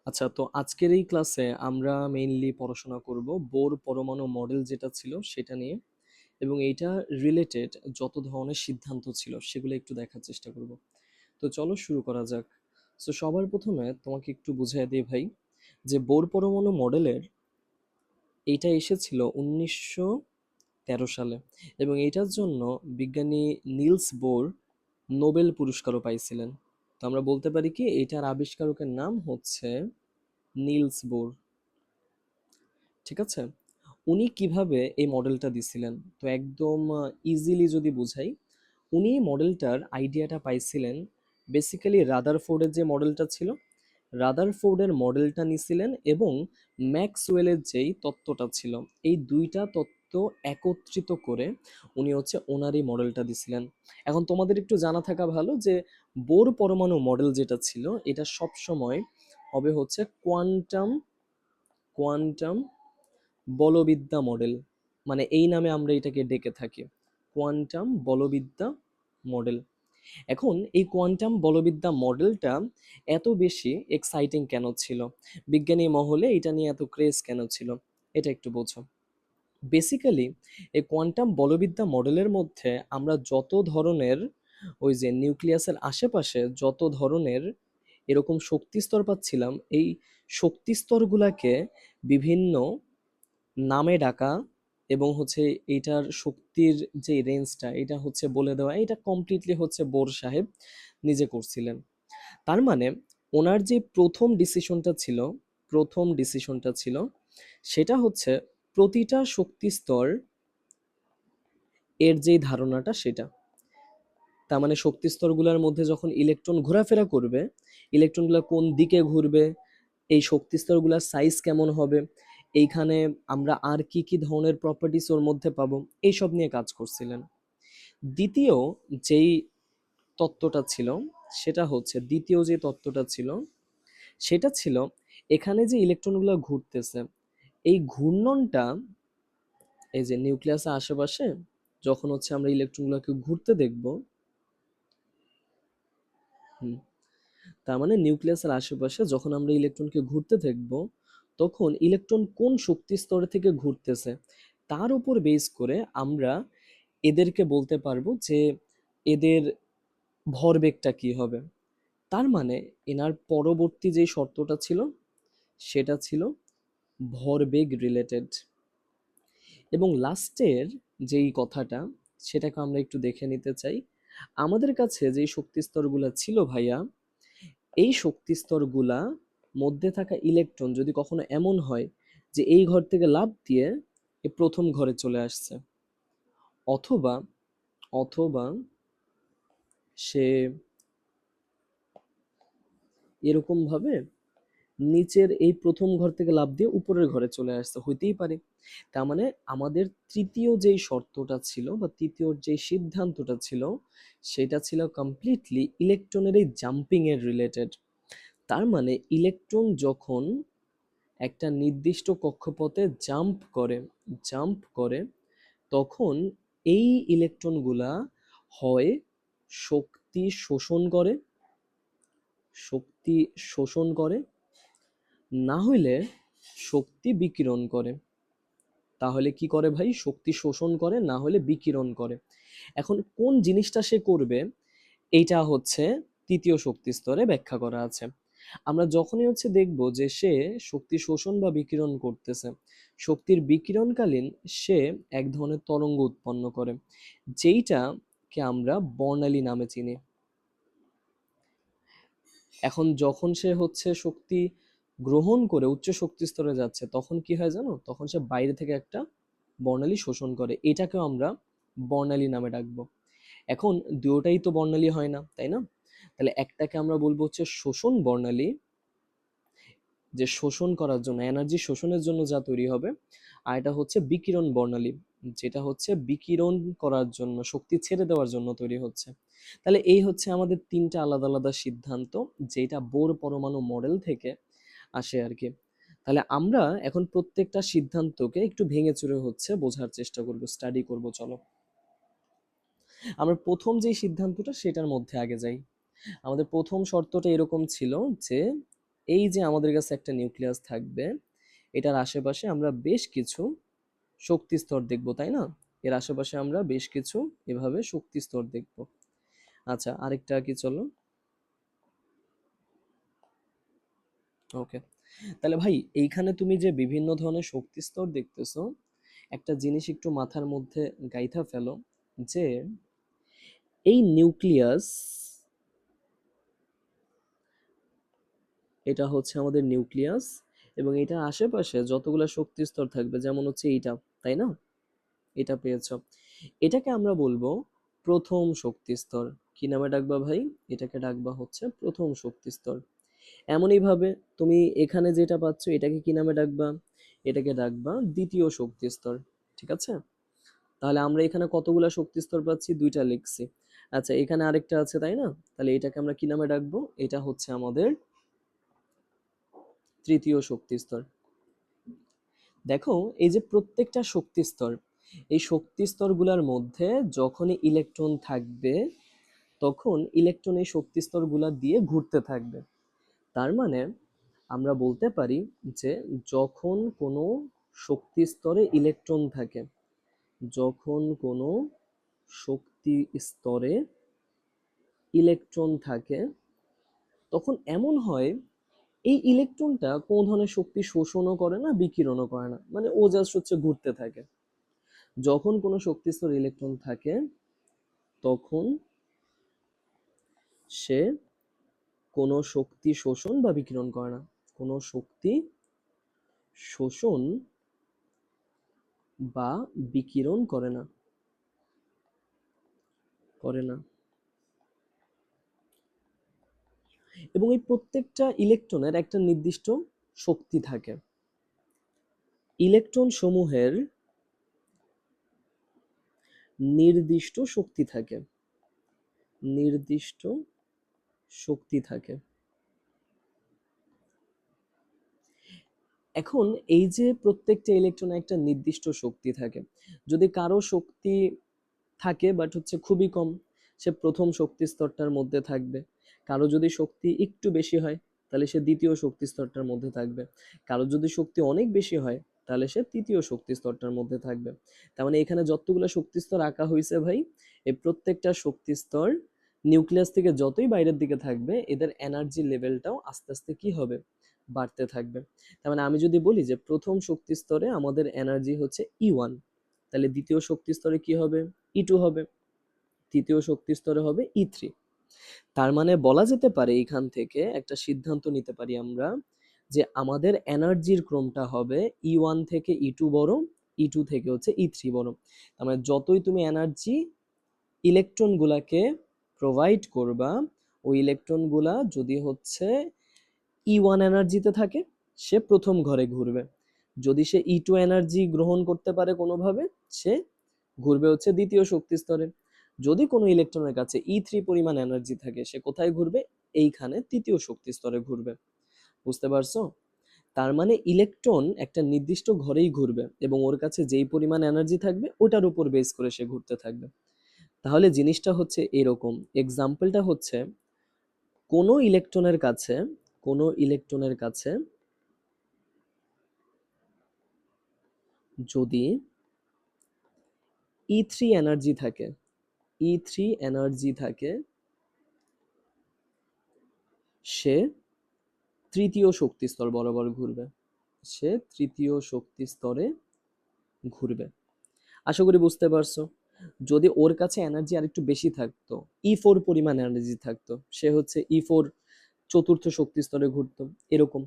আচ্ছা, তো আজকের এই ক্লাসে আমরা মেইনলি পড়াশোনা করব বোর পরমাণু মডেল যেটা ছিল সেটা নিয়ে, এবং এইটা রিলেটেড যত ধরনের সিদ্ধান্ত ছিল সেগুলো একটু দেখার চেষ্টা করব। তো চলো শুরু করা যাক। সো সবার প্রথমে তোমাকে একটু বুঝিয়ে দিই ভাই, যে বোর পরমাণু মডেলের এইটা এসেছিল 1913 সালে, এবং এইটার জন্য বিজ্ঞানী নিলস বোর নোবেল পুরস্কারও পাইছিলেন। তো আমরা বলতে পারি কি এইটার আবিষ্কারকের নাম হচ্ছে নিলস বোর। ঠিক আছে, উনি কিভাবে এই মডেলটা দিছিলেন? তো একদম ইজিলি যদি বুঝাই, উনি মডেলটার আইডিয়াটা পাইছিলেন বেসিক্যালি রাদারফোর্ডের যে মডেলটা ছিল, রাদারফোর্ডের মডেলটা নিছিলেন, এবং ম্যাক্সওয়েলের যেই তত্ত্বটা ছিল, এই দুইটা তত্ত্ব একত্রিত করে উনি হচ্ছে ওনারই মডেলটা দিছিলেন। এখন তোমাদের একটু জানা থাকা ভালো যে বোর পরমাণু মডেল যেটা ছিল এটা সব সময় হবে হচ্ছে কোয়ান্টাম কোয়ান্টাম বলবিদ্যা মডেল, মানে এই নামে আমরা এটাকে ডেকে থাকি, কোয়ান্টাম বলবিদ্যা মডেল। এখন এই কোয়ান্টাম বলবিদ্যা মডেলটা এত বেশি এক্সাইটিং কেন ছিল, বিজ্ঞানী মহলে এটা নিয়ে এত ক্রেজ কেন ছিল, এটা একটু বোঝো। বেসিক্যালি এই কোয়ান্টাম বলবিদ্যা মডেলের মধ্যে আমরা যত ধরনের ওই যে নিউক্লিয়াসের আশেপাশে যত ধরনের এরকম শক্তিস্তর পাচ্ছিলাম, এই শক্তিস্তরগুলাকে বিভিন্ন নামে ডাকা, এবং হচ্ছে এইটার শক্তির যে রেঞ্জটা এটা হচ্ছে বলে দেওয়া, এটা কমপ্লিটলি হচ্ছে বোর সাহেব নিজে করছিলেন। তার মানে ওনার যে প্রথম ডিসিশনটা ছিল সেটা হচ্ছে প্রতিটা শক্তি স্তর এর যেই ধারণাটা সেটা, তার মানে শক্তি স্তরগুলোর মধ্যে যখন ইলেকট্রন ঘোরাফেরা করবে, ইলেকট্রনগুলো কোন দিকে ঘুরবে, এই শক্তি স্তরগুলোর সাইজ কেমন হবে, এইখানে আমরা আর কি কি ধরনের প্রপার্টিস ওর মধ্যে পাবো, এইসব নিয়ে কাজ করছিলেন। দ্বিতীয় যেই তত্ত্বটা ছিল দ্বিতীয় যে তত্ত্বটা ছিল সেটা ছিল এখানে যে ইলেকট্রনগুলো ঘুরতেছে, এই ঘূর্ণনটা এই যে নিউক্লিয়াসের আশেপাশে যখন হচ্ছে আমরা ইলেকট্রনগুলোকে ঘুরতে দেখব, হুম, তার মানে নিউক্লিয়াসের আশেপাশে যখন আমরা ইলেকট্রনকে ঘুরতে দেখব, তখন ইলেকট্রন কোন শক্তি স্তর থেকে ঘুরতেছে তার উপর বেস করে আমরা এদেরকে বলতে পারবো যে এদের ভরবেগটা কি হবে। তার মানে এনার পরবর্তী যে শর্তটা ছিল সেটা ছিল ভরবেগ রিলেটেড। এবং লাস্টের যেই কথাটা সেটাকে আমরা একটু দেখে নিতে চাই। আমাদের কাছে যেই শক্তি স্তরগুলা ছিল ভাইয়া, এই শক্তি স্তরগুলা মধ্যে থাকা ইলেকট্রন যদি কখনো এমন হয় যে এই ঘর থেকে লাফ দিয়ে এ প্রথম ঘরে চলে আসছে, অথবা অথবা সে এরকম ভাবে নিচের এই প্রথম ঘর থেকে লাফ দিয়ে উপরের ঘরে চলে আসছে, হইতেই পারে। তার মানে আমাদের তৃতীয় যেই শর্তটা ছিল বা তৃতীয় যেই সিদ্ধান্তটা ছিল সেটা ছিল কমপ্লিটলি ইলেকট্রনের এই জাম্পিং এর রিলেটেড। তার মানে ইলেকট্রন যখন একটা নির্দিষ্ট কক্ষপথে জাম্প করে তখন এই ইলেকট্রনগুলা হয় শক্তি শোষণ করে শক্তি শোষণ করে, না হইলে শক্তি বিকিরণ করে। তাহলে কি করে ভাই? শক্তি শোষণ করে, না হলে বিকিরণ করে। এখন কোন জিনিসটা সে করবে এইটা হচ্ছে তৃতীয় শক্তি স্তরে ব্যাখ্যা করা আছে। আমরা যখনই হচ্ছে দেখব যে সে শক্তি শোষণ বা বিকিরণ করতেছে, শক্তির বিকিরণকালীন সে এক ধরনের তরঙ্গ উৎপন্ন করে, যেইটাকে আমরা বর্ণালী নামে চিনি। এখন যখন সে হচ্ছে শক্তি গ্রহণ করে উচ্চ শক্তি স্তরে যাচ্ছে, তখন কি হয় জানো? তখন সে বাইরে থেকে একটা বর্ণালী শোষণ করে, এটাকেও আমরা বর্ণালী নামে ডাকবো। এখন দুটোটাই তো বর্ণালী হয় না, তাই না? তাহলে একটাকে আমরা বলবো হচ্ছে শোষণ বর্ণালী, যে শোষণ করার জন্য, এনার্জি শোষণের জন্য যা তৈরি হবে, আর এটা হচ্ছে বিকিরণ বর্ণালী, যেটা হচ্ছে বিকিরণ করার জন্য, শক্তি ছেড়ে দেওয়ার জন্য তৈরি হচ্ছে। তাহলে এই হচ্ছে আমাদের তিনটা আলাদা আলাদা সিদ্ধান্ত, যেটা বোর পরমাণু মডেল থেকে আসে আর কি। তাহলে আমরা এখন প্রত্যেকটা সিদ্ধান্তকে একটু ভেঙে চুরে হচ্ছে বোঝার চেষ্টা করব, স্টাডি করব। চলো আমরা প্রথম যে সিদ্ধান্তটা সেটার মধ্যে আগে যাই। আমাদের প্রথম শর্তটা এরকম ছিল যে এই যে আমাদের কাছে একটা নিউক্লিয়াস থাকবে, এটার আশেপাশে আমরা বেশ কিছু শক্তি স্তর দেখব, তাই না? এর আশেপাশে আমরা বেশ কিছু এভাবে শক্তি স্তর দেখব। আচ্ছা, আরেকটা কি, চলো। ওকে, তাহলে ভাই এইখানে তুমি যে বিভিন্ন ধরনের শক্তি স্তর দেখতেছো, একটা জিনিস একটু মাথার মধ্যে গাইথা ফেলো, যে এই নিউক্লিয়াস, এটা হচ্ছে আমাদের নিউক্লিয়াস, এবং এটার আশেপাশে যতগুলো শক্তি স্তর থাকবে, যেমন হচ্ছে এইটা, তাই না? এটা পেয়েছ, এটাকে আমরা বলবো প্রথম শক্তি স্তর। কি নামে ডাকবা ভাই? এটাকে ডাকবা হচ্ছে প্রথম শক্তি স্তর। এমনই ভাবে তুমি এখানে যেটা পাচ্ছ, এটাকে কি নামে ডাকবা? এটাকে ডাকবা দ্বিতীয় শক্তি স্তর। ঠিক আছে, তাহলে আমরা এখানে কতগুলা শক্তি স্তর পাচ্ছি? দুইটা লিখছি। আচ্ছা, এখানে আরেকটা আছে, তাই না? তাহলে এটাকে আমরা কি নামে ডাকবো? এটা হচ্ছে আমাদের তৃতীয় শক্তি স্তর। দেখো, এই যে প্রত্যেকটা শক্তি স্তর, এই শক্তি স্তরগুলোর মধ্যে যখনই ইলেকট্রন থাকবে, তখন ইলেকট্রন এই শক্তি স্তরগুলো দিয়ে ঘুরতে থাকবে। তার মানে আমরা বলতে পারি যে যখন কোনো শক্তি স্তরে ইলেকট্রন থাকে, যখন কোনো শক্তি স্তরে ইলেকট্রন থাকে, তখন এমন হয় এই ইলেকট্রনটা কোন ধরনের শক্তি শোষণও করে না, বিকিরণও করে না, মানে ও জাস্ট হচ্ছে ঘুরতে থাকে। যখন কোনো শক্তি স্তরে ইলেকট্রন থাকে, তখন সে কোনো শক্তি শোষণ বা বিকিরণ করে না, কোনো শক্তি শোষণ বা বিকিরণ করে না। এবং এই প্রত্যেকটা ইলেকট্রনের একটা নির্দিষ্ট শক্তি থাকে। ইলেকট্রন সমূহের নির্দিষ্ট শক্তি থাকে, নির্দিষ্ট শক্তি থাকে। এখন এই যে প্রত্যেকটা ইলেকট্রনের একটা নির্দিষ্ট শক্তি থাকে, যদি কারো শক্তি থাকে বাট হচ্ছে খুবই কম, সে প্রথম শক্তি স্তরটার মধ্যে থাকবে। কারো যদি শক্তি একটু বেশি হয়, তাহলে সে দ্বিতীয় শক্তি স্তরটার মধ্যে থাকবে। কারো যদি শক্তি অনেক বেশি হয়, তাহলে সে তৃতীয় শক্তি স্তরটার মধ্যে থাকবে। তার মানে এখানে যতগুলো শক্তি স্তর আঁকা হয়েছে ভাই, এই প্রত্যেকটা শক্তি স্তর নিউক্লিয়াস থেকে যতই বাইরের দিকে থাকবে, এদের এনার্জি লেভেলটাও আস্তে আস্তে কি হবে? বাড়তে থাকবে। তার মানে আমি যদি বলি যে প্রথম শক্তি স্তরে আমাদের এনার্জি হচ্ছে E1, তাহলে দ্বিতীয় শক্তি স্তরে কি হবে? E2 হবে। তৃতীয় শক্তি স্তরে হবে E3। তার মানে বলা যেতে পারে, এখান থেকে একটা সিদ্ধান্ত নিতে পারি আমরা, যে আমাদের এনার্জির ক্রমটা হবে E1 থেকে E2 বড়, E2 থেকে হচ্ছে E3 বড়। তার মানে যতই তুমি এনার্জি ইলেকট্রন গুলাকে প্রোভাইড করবা, ওই ইলেকট্রন গুলা যদি হচ্ছে E1 এনার্জিতে থাকে, সে প্রথম ঘরে ঘুরবে। যদি সে E2 এনার্জি গ্রহণ করতে পারে কোনোভাবে, সে ঘুরবে হচ্ছে দ্বিতীয় শক্তি স্তরে। যদি কোনো ইলেকট্রনের কাছে E3 পরিমাণ এনার্জি থাকে, সে কোথায় ঘুরবে? এইখানে তৃতীয় শক্তি স্তরে ঘুরবে। বুঝতে পারছো? তার মানে ইলেকট্রন একটা নির্দিষ্ট ঘরেই ঘুরবে, এবং ওর কাছে যেই পরিমাণ এনার্জি থাকবে ওটার উপর বেস করে সে ঘুরতে থাকবে। তাহলে জিনিসটা হচ্ছে এরকম, এক্সাম্পলটা হচ্ছে কোনো ইলেকট্রনের কাছে, কোনো ইলেকট্রনের কাছে যদি E3 এনার্জি থাকে, E3 এনার্জি থাকে, সে তৃতীয় শক্তি স্তর বরাবর ঘুরবে, সে তৃতীয় শক্তি স্তরে ঘুরবে। আশা করি বুঝতে পারছো। যদি ওর কাছে এনার্জি আরেকটু বেশি থাকতো, E4 পরিমাণ এনার্জি থাকতো, সে হচ্ছে E4 চতুর্থ শক্তি স্তরে ঘুরতো, এরকম।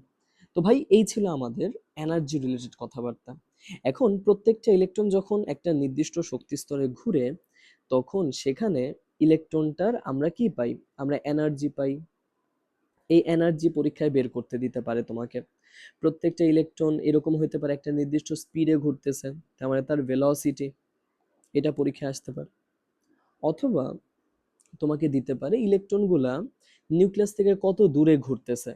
তো ভাই, এই ছিল আমাদের এনার্জি রিলেটেড কথাবার্তা। এখন প্রত্যেকটা ইলেকট্রন যখন একটা নির্দিষ্ট শক্তি স্তরে ঘুরে, তখন সেখানে ইলেকট্রনটার আমরা কি পাই? আমরা এনার্জি পাই। এই এনার্জি পরীক্ষায় বের করতে দিতে পারে তোমাকে। প্রত্যেকটা ইলেকট্রন এরকম হতে পারে একটা নির্দিষ্ট স্পিডে ঘুরতেছে, তার মানে তার ভেলোসিটি, এটা পরীক্ষায় আসতে পারে। অথবা তোমাকে দিতে পারে ইলেকট্রনগুলা নিউক্লিয়াস থেকে কত দূরে ঘুরতেছে,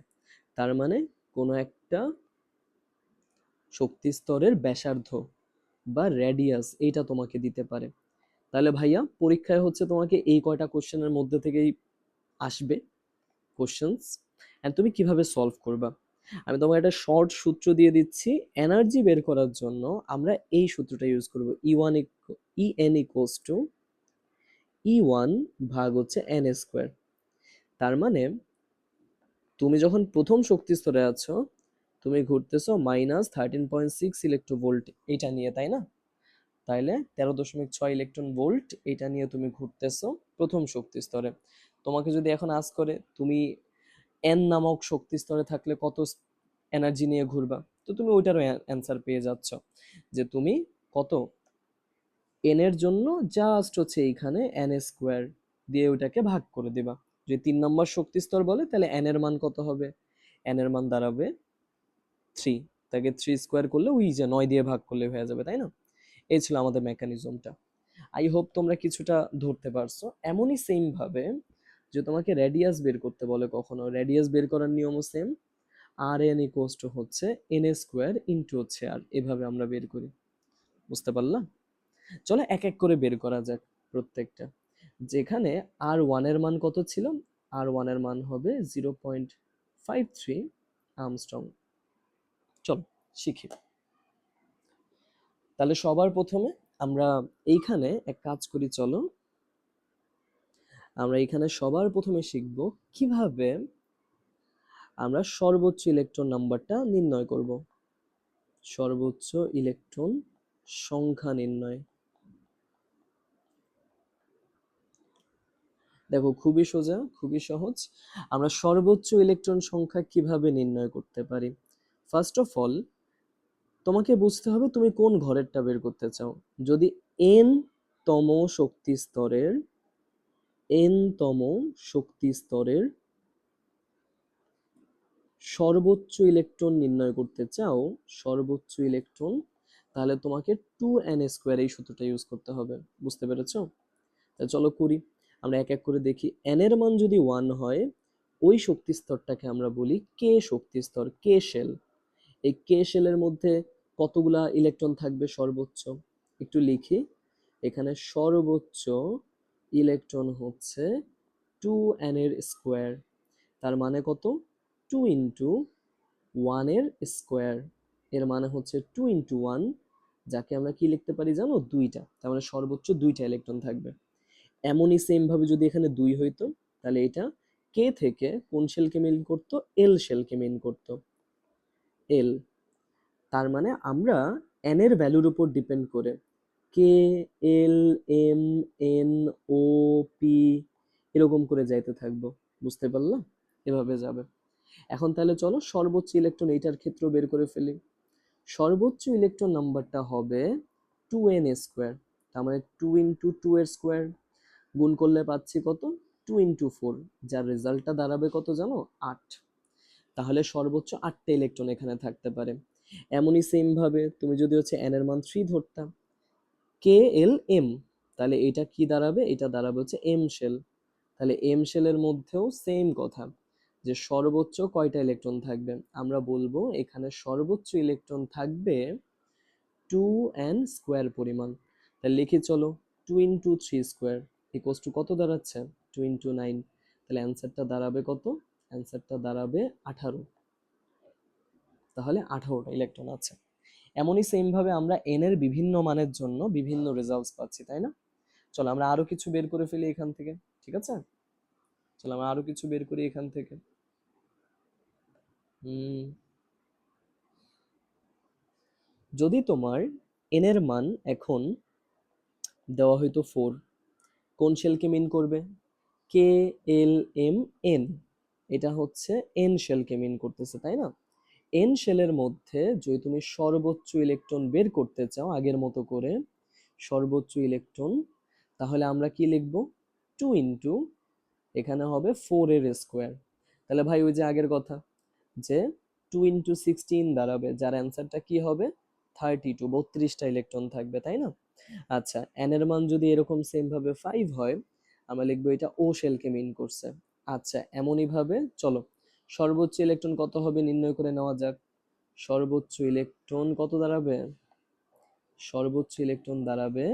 তার মানে কোনো একটা শক্তি স্তরের ব্যাসার্ধ বা রেডিয়াস, এইটা তোমাকে দিতে পারে। তাহলে ভাইয়া, পরীক্ষায় হচ্ছে তোমাকে এই কয়টা কোশ্চেনের মধ্যে থেকেই আসবে কোশ্চেন্স। অ্যান্ড তুমি কিভাবে সলভ করবা। আমি তোমাকে একটা শর্ট সূত্র দিয়ে দিচ্ছি। এনার্জি বের করার জন্য আমরা এই সূত্রটা ইউজ করব, ইএন ইকুয়ালস টু E1 ভাগ হচ্ছে এন স্কোয়ার। তার মানে তুমি যখন প্রথম শক্তি স্তরে আছো, তুমি ঘুরতেছো -13.6 ইলেকট্রোভোল্ট এটা নিয়ে, তাই না? তাইলে 13.6 ইলেকট্রন ভোল্ট এটা নিয়ে তুমি ঘুরতেছো প্রথম শক্তি স্তরে। তোমাকে যদি এখন আজ করে তুমি এন নামক শক্তি স্তরে থাকলে কত এনার্জি নিয়ে ঘুরবা, তো তুমি ওইটারও অ্যান্সার পেয়ে যাচ্ছ যে তুমি কত এন এর জন্য জাস্ট হচ্ছে এইখানে এন স্কোয়ার দিয়ে ওইটাকে ভাগ করে দিবা। যদি 3 নম্বর শক্তি স্তর বলে তাহলে এন এর মান কত হবে, এন এর মান দাঁড়াবে 3, তাকে 3 স্কোয়ার করলে ওই যে 9 দিয়ে ভাগ করলে হয়ে যাবে, তাই না? এই ছিল আমাদের মেকানিজমটা। আই হোপ তোমরা কিছুটা ধরতে পারছো। এমনই সেম ভাবে যে তোমাকে রেডিয়াস বের করতে বলে, কখনো রেডিয়াস বের করার নিয়মও same, R N equals to হচ্ছে এন স্কোয়ার ইন্টু হচ্ছে আর, এভাবে আমরা বের করি। বুঝতে পারলাম? চলো এক এক করে বের করা যাক প্রত্যেকটা। যেখানে আর ওয়ানের মান কত ছিল, আর ওয়ানের মান হবে 0.53 আর্মস্ট্রং। চলো শিখি। তাহলে সবার প্রথমে আমরা এইখানে এক কাজ করি, চলো আমরা এইখানে সবার প্রথমে শিখব কিভাবে আমরা সর্বোচ্চ ইলেকট্রন নাম্বারটা নির্ণয় করব। সর্বোচ্চ ইলেকট্রন সংখ্যা নির্ণয়। দেখো খুবই সোজা, খুবই সহজ। আমরা সর্বোচ্চ ইলেকট্রন সংখ্যা কিভাবে নির্ণয় করতে পারি। ফার্স্ট অফ অল তোমাকে বুঝতে হবে তুমি কোন ঘরেরটা বের করতে চাও। যদি এন তম শক্তি স্তরের, এন তম শক্তি স্তরের সর্বোচ্চ ইলেকট্রন নির্ণয় করতে চাও, সর্বোচ্চ ইলেকট্রন, তাহলে তোমাকে 2n স্কোয়ার এই সূত্রটা ইউজ করতে হবে। বুঝতে পেরেছো? তা চলো করি, আমরা এক এক করে দেখি। n এর মান যদি 1 হয়, ওই শক্তি স্তরটাকে আমরা বলি কে শক্তি স্তর, কে শেল। এই কে শেলের মধ্যে কতগুলা ইলেকট্রন থাকবে সর্বোচ্চ, একটু লিখি। এখানে সর্বোচ্চ ইলেকট্রন হচ্ছে 2n এর স্কোয়ার। তার মানে কত, 2 ইন্টু 1 এর স্কোয়ার। এর মানে হচ্ছে 2 ইন্টু 1, যাকে আমরা কি লিখতে পারি জানো, 2টা। তার মানে সর্বোচ্চ 2টা ইলেকট্রন থাকবে। এমনই সেম ভাবে যদি এখানে 2 হইতো, তাহলে এটা কে থেকে কোন শেলকে মিন করতো, এল শেলকে মিন করতো, এল। তার মানে আমরা এন এর ভ্যালুর উপর ডিপেন্ড করে কে, এল, এম, এন, ও, পি এরকম করে যাইতে থাকবো। বুঝতে পারলাম? এভাবে যাবে। এখন তাহলে চলো সর্বোচ্চ ইলেকট্রন এইটার ক্ষেত্র বের করে ফেলি। সর্বোচ্চ ইলেকট্রন নাম্বারটা হবে 2n স্কোয়ার। তার মানে 2 ইন্টু 2 এর স্কোয়ার গুণ করলে পাচ্ছি কত, 2 ইন্টু 4, যার রেজাল্টটা দাঁড়াবে কত জানো, 8। তাহলে সর্বোচ্চ 8টা ইলেকট্রন এখানে থাকতে পারে। এমনই সেম ভাবে তুমি যদি হচ্ছে n এর মান 3 ধরতাম, কে এল এম, তাহলে এটা কি দাঁড়াবে, এটা দাঁড়াবে হচ্ছে এম শেল। তাহলে এম শেলের মধ্যেও সেম কথা, যে সর্বোচ্চ কয়টা ইলেকট্রন থাকবে। আমরা বলবো এখানে সর্বোচ্চ ইলেকট্রন থাকবে 2n স্কোয়ার পরিমাণ। তাহলে লিখি চলো, 2 ইন্টু 3 স্কোয়ার ইকুয়ালস টু কত দাঁড়াচ্ছে, 2 ইন্টু 9। তাহলে অ্যান্সারটা দাঁড়াবে কত, অ্যান্সারটা দাঁড়াবে 18। তাহলে 18টা ইলেকট্রন আছে। এমনই সেম ভাবে আমরা এন এর বিভিন্ন মানের জন্য বিভিন্ন রেজাল্টস পাচ্ছি, তাই না? চলো আমরা আরো কিছু বের করে ফেলি এখান থেকে, ঠিক আছে? চলো আমরা আরো কিছু বের করি এখান থেকে। যদি তোমার এন এর মান এখন দেওয়া হয়তো 4, কোন শেলকে মিন করবে, কে এল এম এন, এটা হচ্ছে এন শেলকে মিন করতেছে, তাই না? এন শেলের মধ্যে যদি তুমি সর্বোচ্চ ইলেকট্রন বের করতে চাও আগের মতো করে সর্বোচ্চ ইলেকট্রন, তাহলে আমরা কি লিখব, 2 ইন্টু এখানে হবে 4 এর স্কোয়ার। তাহলে ভাই ওই যে আগের কথা, যে 2 ইন্টু 16 দাঁড়াবে, যার অ্যান্সারটা কি হবে, 32, 32টা ইলেকট্রন থাকবে, তাই না? আচ্ছা, এন এর মান যদি এরকম সেম ভাবে 5 হয়, আমরা লিখবো এটা ও শেলকে মিন করছে। আচ্ছা, এমনই ভাবে চলো সর্বোচ্চ ইলেকট্রন কত হবে নির্ণয় করে নেওয়া যাক। সর্বোচ্চ ইলেকট্রন কত দাঁড়াবে, সর্বোচ্চ ইলেকট্রন দাঁড়াবে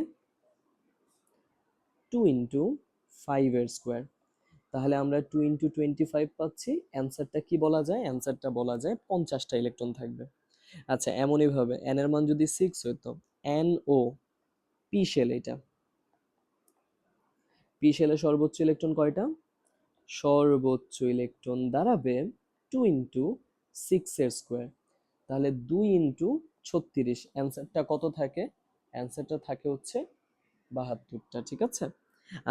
2 ইন্টু 5 এর স্কোয়ার। তাহলে আমরা 2 × 25 পাচ্ছি। অ্যান্সারটা কি বলা যায়? অ্যান্সারটা বলা যায় 50টা ইলেকট্রন থাকবে। আচ্ছা, এমনই ভাবে n এর মান যদি 6 হতো, NO পি শেল, এটা পি শেলে সর্বোচ্চ ইলেকট্রন কয়টা? সর্বোচ্চ ইলেকট্রন দাঁড়াবে 2 × 6 এর স্কোয়ার, তাহলে 2 × 36। অ্যান্সারটা কত থাকে? অ্যান্সারটা থাকে হচ্ছে 72টা, ঠিক আছে।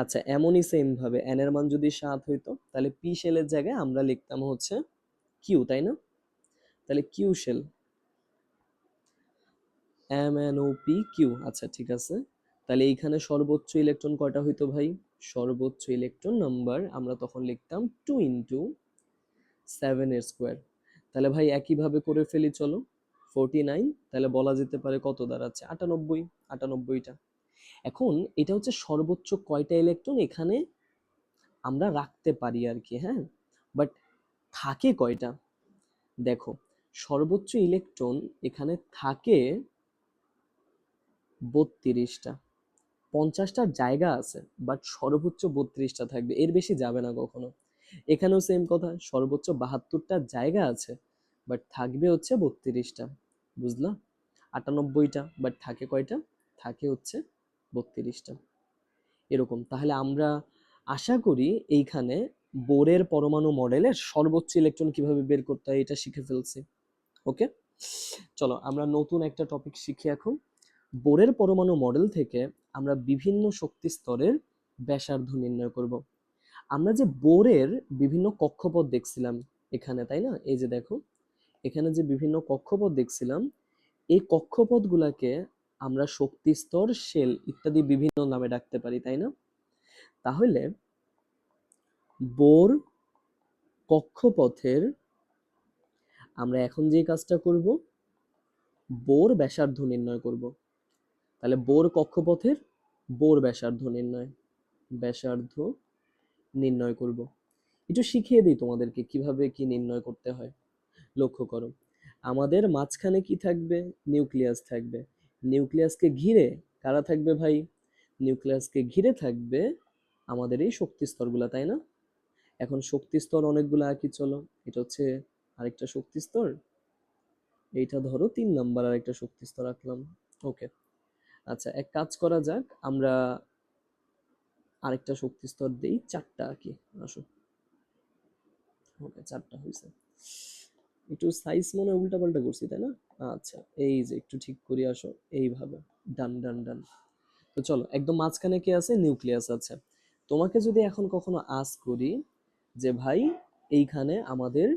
আচ্ছা, এমনই সেম ভাবে n এর মান যদি 7 হইতো, তাহলে পি শেলের জায়গায় আমরা লিখতাম হচ্ছে কিউ, তাই না? তাহলে কিউ শেল, MnO2P। আচ্ছা, ঠিক আছে। তাহলে এইখানে সর্বোচ্চ ইলেকট্রন কয়টা হইতো ভাই? সর্বোচ্চ ইলেকট্রন নাম্বার আমরা তখন লিখতাম 2 × 7 এর স্কোয়ার। তাহলে ভাই একইভাবে করে ফেলি, চলো। 49, তাহলে বলা যেতে পারে কত দাঁড়াচ্ছে? 98, 98টা। এখন এটা হচ্ছে সর্বোচ্চ কয়টা ইলেকট্রন এখানে আমরা রাখতে পারি আর কি, হ্যাঁ। বাট থাকে কয়টা? দেখো, সর্বোচ্চ ইলেকট্রন এখানে থাকে 32টা। 50টার জায়গা আছে, বাট সর্বোচ্চ 32টা থাকবে, এর বেশি যাবে না কখনো। এখানেও সেম কথা, সর্বোচ্চ 72টা জায়গা আছে, বাট থাকবে হচ্ছে 32টা। বুঝলা? 98টা, বাট থাকে কয়টা? থাকে হচ্ছে 32টা। এরকম। তাহলে আমরা আশা করি এইখানে বোরের পরমাণু মডেলের সর্বোচ্চ ইলেকট্রন কিভাবে বের করতে হয় এটা শিখে ফেলছি। ওকে, চলো আমরা নতুন একটা টপিক শিখি এখন। বোরের পরমাণু মডেল থেকে আমরা বিভিন্ন শক্তি স্তরের ব্যাসার্ধ নির্ণয় করব। আমরা যে বোরের বিভিন্ন কক্ষপথ দেখছিলাম এখানে, তাই না? এই যে দেখো, এখানে যে বিভিন্ন কক্ষপথ দেখছিলাম, এই কক্ষপথগুলোকে আমরা শক্তি স্তর, শেল ইত্যাদি বিভিন্ন নামে ডাকতে পারি, তাই না? তাহলে বোর কক্ষপথের আমরা এখন যে কাজটা করব, বোর ব্যাসার্ধ নির্ণয় করব। তাহলে বোর কক্ষপথের বোর ব্যাসার্ধ নির্ণয় করব। একটু শিখিয়ে দিই তোমাদেরকে কিভাবে কি নির্ণয় করতে হয়। লক্ষ্য করো, আমাদের মাঝখানে কি থাকবে? নিউক্লিয়াস থাকবে। নিউক্লিয়াসকে ঘিরে কারা থাকবে ভাই? নিউক্লিয়াসকে ঘিরে থাকবে আমাদের এই শক্তি স্তরগুলা, তাই না? এখন শক্তি স্তর অনেকগুলো আঁকি, চলো। এটা হচ্ছে আরেকটা শক্তি স্তর, এইটা ধরো 3 নাম্বার আরেকটা শক্তি স্তর আঁকলাম। ওকে, আচ্ছা, এক কাজ করা যাক, আমরা আরেকটা শক্তি স্তর দেই, 4টা আঁকি। আসো, ওকে, 4টা হয়েছে। একটু সাইজ মনে হয় উল্টাপাল্টা করছি, তাই না? আচ্ছা, এই যে একটু ঠিক করি, আসো এইভাবে। ডান ডান ডান। তো চলো, একদম মাঝখানে কি আছে? নিউক্লিয়াস আছে। তোমাকে যদি এখন কখনো আস্ক করি যে ভাই, এইখানে আমাদের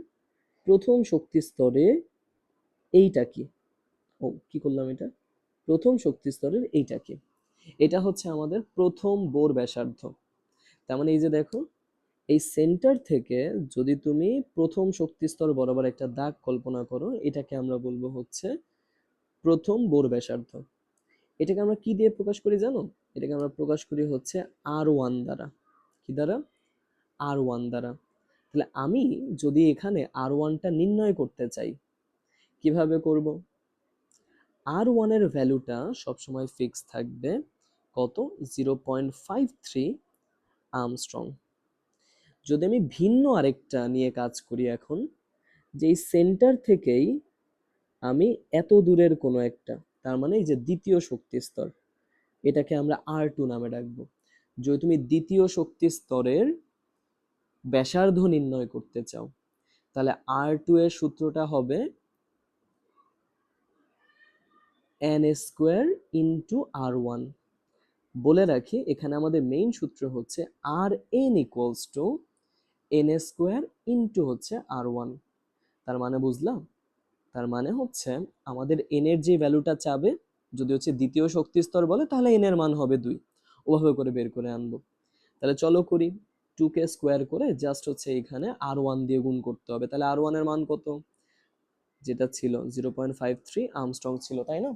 প্রথম শক্তি স্তরে এইটা কি? ও, কি করলাম এটা? প্রথম শক্তি স্তরের এইটা কি? এটা হচ্ছে আমাদের প্রথম বোর ব্যাসার্ধ। তার মানে এই যে দেখো, এই সেন্টার থেকে যদি তুমি প্রথম শক্তি স্তর বরাবর একটা দাগ কল্পনা করো, এটাকে আমরা বলবো হচ্ছে প্রথম বোর ব্যাসার্ধ। এটাকে আমরা কি দিয়ে প্রকাশ করি জানো? এটাকে আমরা প্রকাশ করি হচ্ছে R1 দ্বারা। কি দ্বারা? R1 দ্বারা। তাহলে আমি যদি এখানে R1টা নির্ণয় করতে চাই, কিভাবে করব? R1 এর ভ্যালুটা সবসময় ফিক্স থাকবে কত? 0.53 আর্মস্ট্রং। যদি আমি ভিন্ন আরেকটা নিয়ে কাজ করি এখন, যে এই সেন্টার থেকেই আমি এত দূরের কোনো একটা, তার মানে এই যে দ্বিতীয় শক্তি স্তর, এটাকে আমরা R2 নামে ডাকবো। যদি তুমি দ্বিতীয় শক্তি স্তরের ব্যাসার্ধ নির্ণয় করতে চাও, তাহলে R2 এর সূত্রটা হবে n² ইন্টু R1। বলে রাখি, এখানে আমাদের মেইন সূত্র হচ্ছে Rn equals to n² into হচ্ছে R1। তার মানে বুঝলাম? তার মানে হচ্ছে আমাদের n এর যে ভ্যালুটা চাবে, যদি হচ্ছে দ্বিতীয় শক্তি স্তর বলে, তাহলে n এর মান হবে 2। ওভাবে করে বের করে আনবো। তাহলে চলো করি, 2কে স্কোয়ার করে জাস্ট হচ্ছে এখানে R1 দিয়ে গুণ করতে হবে। তাহলে R1 এর মান কত? যেটা ছিল 0.53 আর্মস্ট্রং ছিল, তাই না?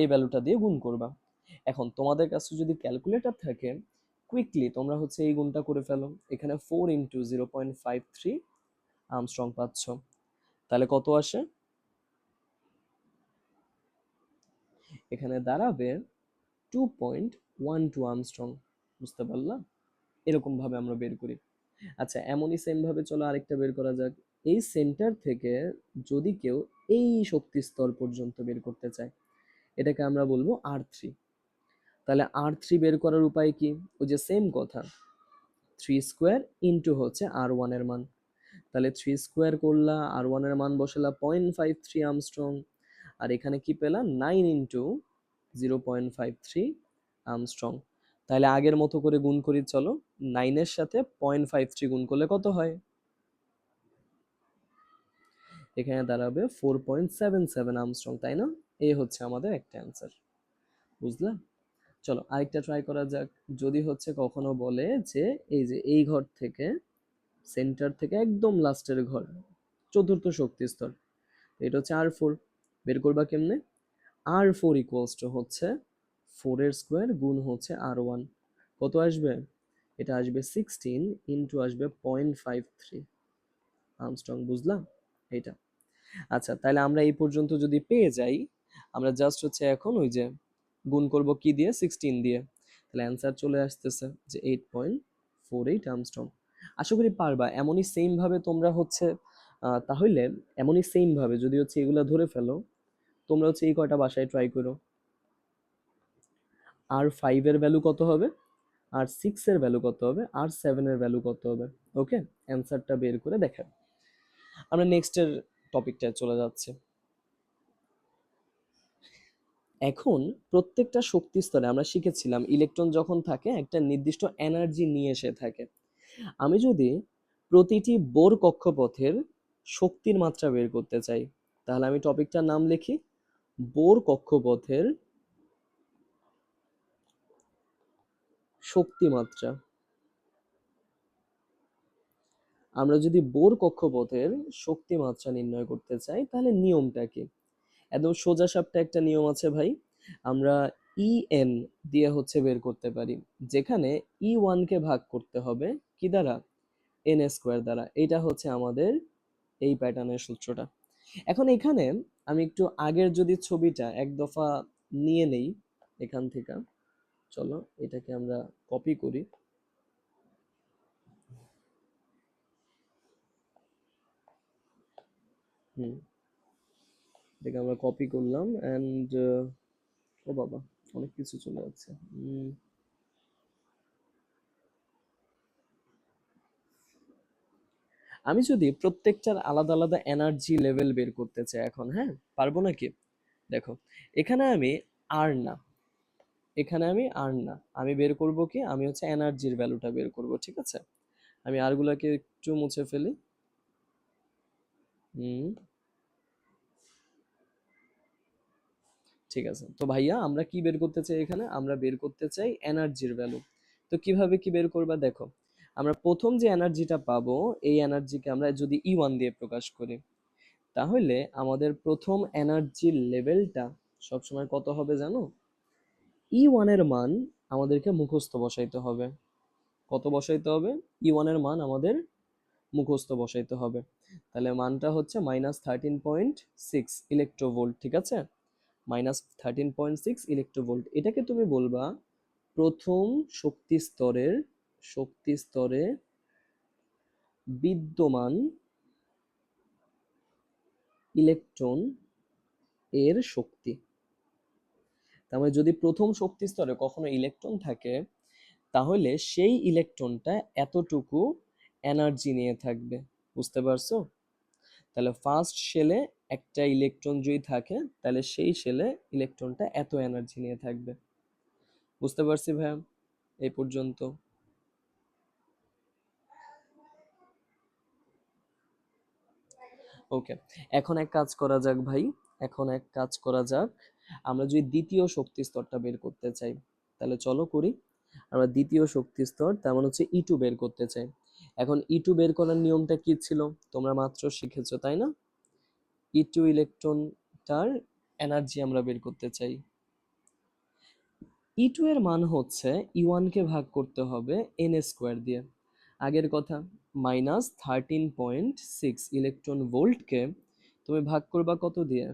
এই ভ্যালুটা দিয়ে গুণ করবা। এখন তোমাদের কাছে যদি ক্যালকুলেটর থাকে, কুইকলি তোমরা হচ্ছে এই গুণটা করে ফেলো। এখানে 4 ইন্টু 0.53 আর্মস্ট্রং পাচ্ছ। তাহলে কত আসে? এখানে দাঁড়াবে 2.12 আর্মস্ট্রং। বুঝতে পারলাম? এরকম ভাবে আমরা বের করি। আচ্ছা, এমনই সেম ভাবে চলো আরেকটা বের করা যাক। এই সেন্টার থেকে যদি কেউ এই শক্তি স্তর পর্যন্ত বের করতে চায়, এটাকে আমরা বলবো R3। তাহলে R3 বের করার উপায় কি? ওই যে সেম কথা, 3 স্কোয়ার ইন্টু হচ্ছে R1 এর মান। তাহলে 3 স্কোয়ার করলা, R1 এর মান বসালা 0.53 আর্মস্ট্রং, আর এখানে কি পেলাম 9 ইন্টু 0.53 আর্মস্ট্রং। তাহলে আগের মতো করে গুণ করি চলো, 9 এর সাথে 0.53 গুণ করলে কত হয়? এখানে দাঁড়াবে 4.77 আর্মস্ট্রং, তাই না? এই হচ্ছে আমাদের একটা অ্যান্সার। বুঝলা? চলো আরেকটা ট্রাই করা যাক। যদি হচ্ছে কখনো বলে যে এই যে এই ঘর থেকে, সেন্টার থেকে একদম লাস্টের ঘর, চতুর্থ শক্তি স্তর, এটা হচ্ছে R4, বের করবা কেমনে? R4 ইকুয়ালস টু হচ্ছে 4 এর স্কোয়ার গুণ হচ্ছে R1, কত আসবে? এটা আসবে 16 ইন্টু আসবে 0.53 আর্মস্ট্রং। বুঝলাম এটা? আচ্ছা, তাহলে আমরা এই পর্যন্ত যদি পেয়ে যাই, আমরা জাস্ট হচ্ছে এখন ওই যে গুণ করব কি দিয়ে? 16 দিয়ে। তাহলে অ্যান্সার চলে আসতেছে যে 8.48 আর্মস্ট্রং। আশা করি পারবা। এমনই সেম ভাবে তোমরা হচ্ছে তাহলে এমনই সেম ভাবে যদি হচ্ছে এগুলা ধরে ফেলো, তোমরা হচ্ছে এই কয়টা বাসায় ট্রাই করো। R5 এর ভ্যালু কত হবে, R6 এর ভ্যালু কত হবে, R7 এর ভ্যালু কত হবে। ওকে, অ্যান্সারটা বের করে দেখা। আমরা নেক্সটের টপিকটায় চলে যাচ্ছি। এখন প্রত্যেকটা শক্তি স্তরে আমরা শিখেছিলাম ইলেকট্রন যখন থাকে একটা নির্দিষ্ট এনার্জি নিয়ে এসে থাকে। আমি যদি প্রতিটি বোর কক্ষপথের শক্তির মাত্রা বের করতে চাই, তাহলে আমি টপিকটার নাম লিখি বোর কক্ষপথের শক্তি মাত্রা। আমরা যদি বোর কক্ষপথের শক্তি মাত্রা নির্ণয় করতে চাই, তাহলে নিয়মটা কি? একদম সোজাসাপটা একটা নিয়ম আছে ভাই। আমরা EN দিয়ে হচ্ছে বের করতে পারি, যেখানে E1 কে ভাগ করতে হবে কি দ্বারা? N² দ্বারা। এটা হচ্ছে আমাদের এই প্যাটার্নের সূত্রটা। এখন এখানে আমি একটু আগের যদি ছবিটা এক দফা নিয়ে নেই এখান থেকে, চলো এটাকে আমরা কপি করি। হুম, এটাকে আমরা কপি করলাম অ্যান্ড ও বাবা, অনেক কিছু চলে যাচ্ছে। আমি যদি প্রত্যেকটার আলাদা আলাদা এনার্জি লেভেল বের করতে চাই এখন, হ্যাঁ, পারবো নাকি? দেখো, এখানে আমি আর না, এখানে আমি আর না, আমি বের করব কি? আমি হচ্ছে এনার্জির ভ্যালুটা বের করব, ঠিক আছে? আমি আর গুলাকে একটু মুছে ফেলি। হুম, ঠিক আছে। তো ভাইয়া আমরা কি বের করতে চাই এখানে? আমরা বের করতে চাই এনার্জির ভ্যালু। তো কিভাবে কি বের করবা? দেখো, আমরা প্রথম যে এনার্জিটা পাবো, এই এনার্জিকে আমরা যদি E1 দিয়ে প্রকাশ করি, তাহলে আমাদের প্রথম এনার্জির লেভেলটা সবসময় কত হবে জানো? E1 এর মান আমাদেরকে মুখস্থ বসাইতে হবে। কত বসাইতে হবে? E1 এর মান আমাদের মুখস্থ বসাইতে হবে। তাহলে মানটা হচ্ছে -13.6 ইলেকট্রোভোল্ট, ঠিক আছে? -13.6 ইলেকট্রোভোল্ট। এটাকে তুমি বলবা প্রথম শক্তি স্তরে বিদ্যমান ইলেকট্রন এর শক্তি। তার মানে যদি প্রথম শক্তি স্তরে কখনো ইলেকট্রন থাকে, তাহলে সেই ইলেকট্রনটা এতটুকু এনার্জি নিয়ে থাকবে। বুঝতে পারছো? তাহলে ফার্স্ট শেলে একটা ইলেকট্রন যদি থাকে, তাহলে সেই শেলে ইলেকট্রনটা এত এনার্জি নিয়ে থাকবে। বুঝতে পারছি ভাইয়া এই পর্যন্ত? ওকে, এখন এক কাজ করা যাক ভাই, এখন এক কাজ করা যাক। আমরা যদি দ্বিতীয় শক্তি স্তরটা বের করতে চাই, তাহলে চলো করি। আমরা দ্বিতীয় শক্তি স্তর, তেমন হচ্ছে E2 বের করতে চাই। এখন E2 বের করার নিয়মটা কি ছিল? তোমরা মাত্র শিখেছো, তাই না? E2 ইলেকট্রনটার এনার্জি আমরা বের করতে চাই। E2 এর মান হচ্ছে E1 কে ভাগ করতে হবে N² দিয়ে। আগের কথা, -13.6 ইলেকট্রন ভোল্টকে তুমি ভাগ করবা কত দিয়ে?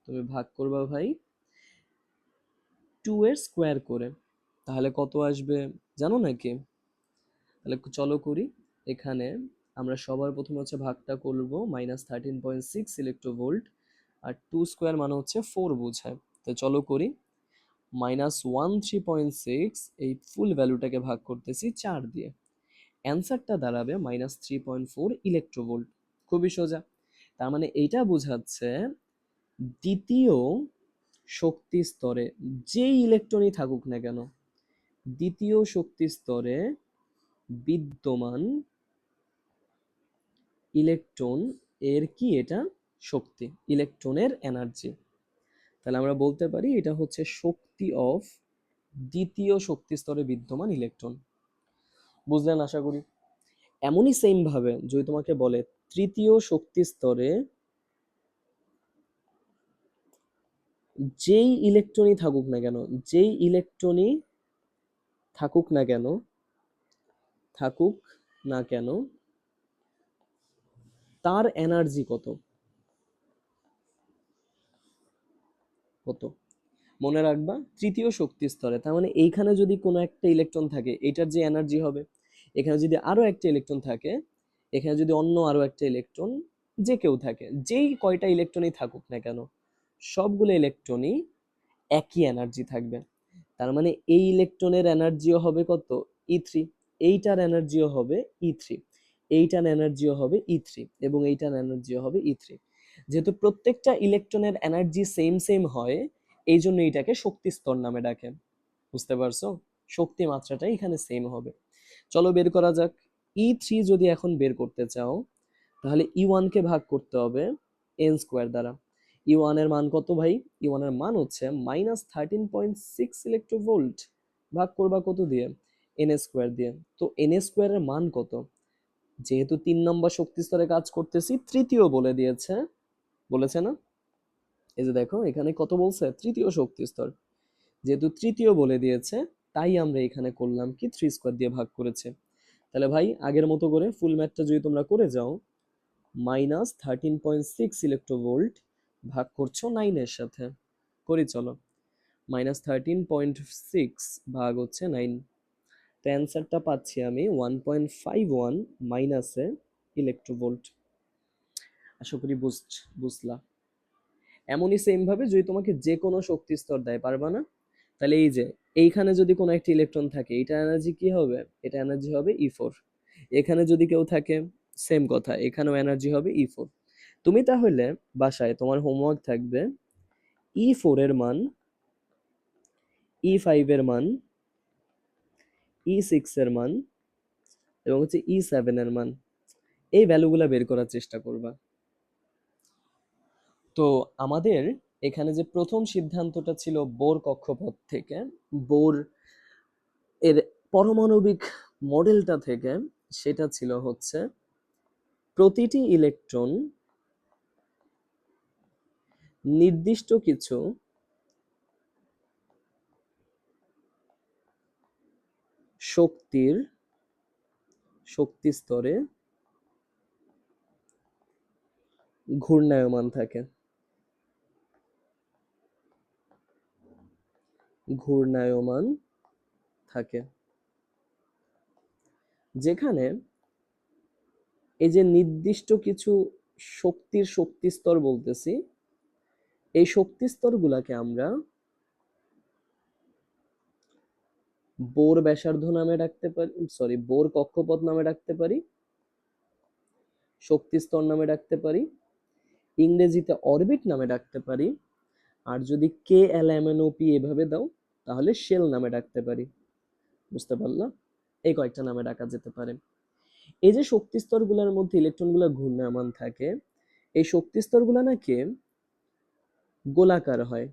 তুমি ভাগ করবা ভাই 2 এর স্কোয়ার করে। তাহলে কত আসবে জানো নাকি? তাহলে চলো করি। এখানে আমরা সবার প্রথমে হচ্ছে ভাগটা করব -13.6 ইলেকট্রোভোল্ট, আর 2 স্কোয়ার মানে হচ্ছে 4 বোঝায়। তো চলো করি। -103.6 এই ফুল ভ্যালুটাকে ভাগ করতেছি 4 দিয়ে, অ্যান্সারটা দাঁড়াবে -3.4 ইলেকট্রোভোল্ট। খুবই সোজা। তার মানে এইটা বোঝাচ্ছে দ্বিতীয় শক্তি স্তরে যেই ইলেকট্রনই থাকুক না কেন, দ্বিতীয় শক্তি স্তরে বিদ্যমান ইলেকট্রন এর কি এটা শক্তি, ইলেকট্রনের এনার্জি। তাহলে আমরা বলতে পারি এটা হচ্ছে শক্তি অফ দ্বিতীয় শক্তি স্তরে বিদ্যমান ইলেকট্রন। বুঝলেন আশা করি। এমনই সেম ভাবে যদি তোমাকে বলে তৃতীয় শক্তি স্তরে যেই ইলেকট্রনই থাকুক না কেন, যেই ইলেকট্রনই থাকুক না কেন, থাকুক না কেন তার এনার্জি কত, কত মনে রাখবা তৃতীয় শক্তি স্তরে। তার মানে এইখানে যদি কোনো একটা ইলেকট্রন থাকে এটার যে এনার্জি হবে, এখানে যদি আরো একটা ইলেকট্রন থাকে, এখানে যদি অন্য আরো একটা ইলেকট্রন, যে কেউ থাকে, যেই কয়টা ইলেকট্রনই থাকুক না কেন, সবগুলো ইলেকট্রনই একই এনার্জি থাকবে। তার মানে এই ইলেকট্রনের এনার্জিও হবে কত, E3, এইটার এনার্জিও হবে E3, এইটার এনার্জিও হবে E3, এবং এইটার এনার্জিও হবে E3। যেহেতু প্রত্যেকটা ইলেকট্রনের এনার্জি সেম সেম হয়, এই জন্য এটাকে শক্তি স্তর নামে ডাকে। বুঝতে পারছো? শক্তি মাত্রাটা এখানে সেম হবে। চলো বের করা যাক। E3 যদি এখন বের করতে চাও, তাহলে E1 কে ভাগ করতে হবে n² দ্বারা। E1 এর মান কত ভাই? E1 এর মান হচ্ছে -13.6 ইলেকট্রোভোল্ট। ভাগ করবা কত দিয়ে? n² দিয়ে। তো n² এর মান কত? যেহেতু 3 নম্বর শক্তি স্তরে কাজ করতেছি, তৃতীয় বলে দিয়েছে, বলেছে না? এই যে দেখো এখানে কত বলছে, তৃতীয় শক্তি স্তর। যেহেতু তৃতীয় বলে দিয়েছে, তাই আমরা এখানে করলাম কি 3² দিয়ে ভাগ করেছে। তাহলে ভাই আগের মতো করে ফুল ম্যাথটা যদি তোমরা করে যাও, -13.6 ইলেকট্রোভোল্ট ভাগ করছো 9 এর সাথে, করি চলো। -13.6 ভাগ হচ্ছে 9, তো অ্যান্সারটা পাচ্ছি আমি 1.51 মাইনাসে ইলেকট্রোভোল্ট। আশা করি বুঝলা। এমনই সেম ভাবে যদি তোমাকে যে কোনো শক্তি স্তর দেয়, পারবা না? তাহলে এই যে এইখানে যদি কোনো একটা ইলেকট্রন থাকে, এটা এনার্জি কি হবে? এটা এনার্জি হবে E4। এখানে যদি কেউ থাকে, সেম কথা, এখানেও এনার্জি হবে E4। তুমি তাহলে বাসায় তোমার হোমওয়ার্ক থাকবে E4 এর মান, E5 এর মান, E6 এর মান, এবং হচ্ছে E7 এর মান, এই ভ্যালুগুলা বের করার চেষ্টা করবা। তো আমাদের এখানে যে প্রথম সিদ্ধান্তটা ছিল বোর কক্ষপথ থেকে, বোর এর পারমাণবিক মডেলটা থেকে, সেটা ছিল হচ্ছে প্রতিটি ইলেকট্রন নির্দিষ্ট কিছু শক্তি স্তরে ঘূর্ণায়মান থাকে, ঘূর্ণায়মান থাকে। যেখানে এই যে নির্দিষ্ট কিছু শক্তি স্তর বলতেছি, এই শক্তি স্তরগুলাকে আমরা বোর ব্যাসার্ধ নামে ডাকতে পারি, সরি বোর কক্ষপথ নামে ডাকতে পারি, শক্তি স্তর নামে ডাকতে পারি, ইংরেজিতে অরবিট নামে ডাকতে পারি, আর যদি KLMNOP এভাবে দাও তাহলে শেল নামে ডাকতে পারি। বুঝতে পারলা? এই কয়েকটা নামে ডাকা যেতে পারে। এই যে শক্তি স্তরগুলোর মধ্যে ইলেকট্রনগুলো ঘূর্ণায়মান থাকে, এই শক্তি স্তরগুলো নাকি গোলাকার হয়।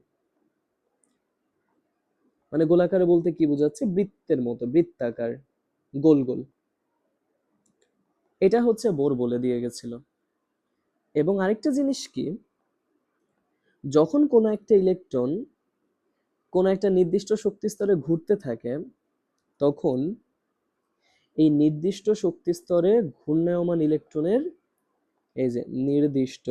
মানে গোলাকার বলতে কি বোঝাচ্ছে? বৃত্তের মতো, বৃত্তাকার, গোল গোল। এটা হচ্ছে বোর বলে দিয়ে গেছিল। এবং আরেকটা জিনিস কি, যখন কোনো একটা ইলেকট্রন কোনো একটা নির্দিষ্ট শক্তি স্তরে ঘুরতে থাকে, তখন এই নির্দিষ্ট শক্তি স্তরে ঘূর্ণায়মান ইলেকট্রনের, এই যে নির্দিষ্ট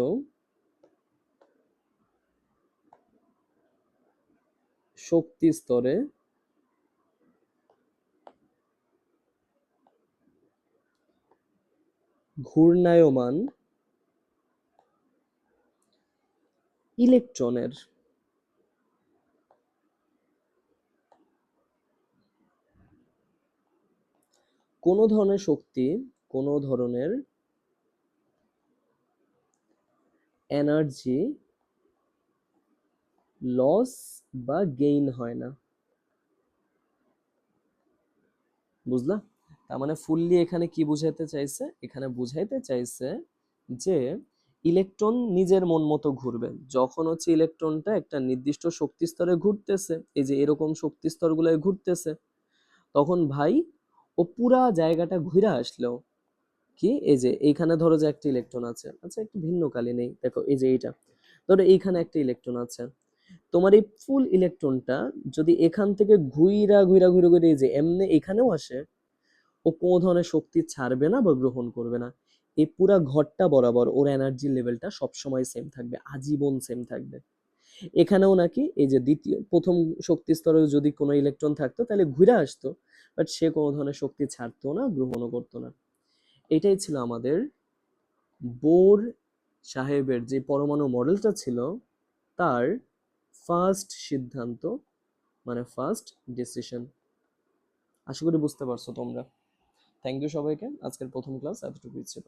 শক্তি স্তরে ঘূর্ণায়মান ইলেকট্রনের কোনো ধরনের শক্তি, কোনো ধরনের এনার্জি লস বা গেইন হয় না। বুঝলা? তার মানে ফুললি এখানে কি বুঝাইতে চাইছে? এখানে বুঝাইতে চাইছে যে ইলেকট্রন নিজের মন মতো ঘুরবে। যখন হচ্ছে ইলেকট্রনটা একটা নির্দিষ্ট শক্তি স্তরে ঘুরতেছে, এই যে এরকম শক্তি স্তরগুলোয় ঘুরতেছে, তখন ভাই ও পুরা জায়গাটা ঘুরে আসলেও কি, এই যে এইখানে ধরো যে একটা ইলেকট্রন আছে, আচ্ছা একটু ভিন্ন কালি নেই, দেখো এই যে এইটা, ধরো এইখানে একটা ইলেকট্রন আছে, তোমার এই ফুল ইলেকট্রনটা যদি এখান থেকে ঘুইরা ঘুইরা ঘুরে ঘুরে এই যে এমনি এখানেও আসে, ও কোনো ধরনের শক্তি ছাড়বে না বা গ্রহণ করবে না। এই পুরা ঘরটা বরাবর ওর এনার্জি লেভেলটা সবসময় সেম থাকবে, আজীবন সেম থাকবে। এখানেও নাকি এই যে দ্বিতীয় প্রথম শক্তি স্তরে যদি কোনো ইলেকট্রন থাকতো তাহলে ঘুরে আসতো, বাট সে কোনো ধরনের শক্তি ছাড়তো না, গ্রহণও করতো না। এটাই ছিল আমাদের বোর সাহেবের যে পরমাণু মডেলটা ছিল তার ফার্স্ট সিদ্ধান্ত, মানে ফার্স্ট ডিসিশন। আশা করি বুঝতে পারছো তোমরা। থ্যাংক ইউ সবাইকে, আজকের প্রথম ক্লাস এতটুকুই ছিল।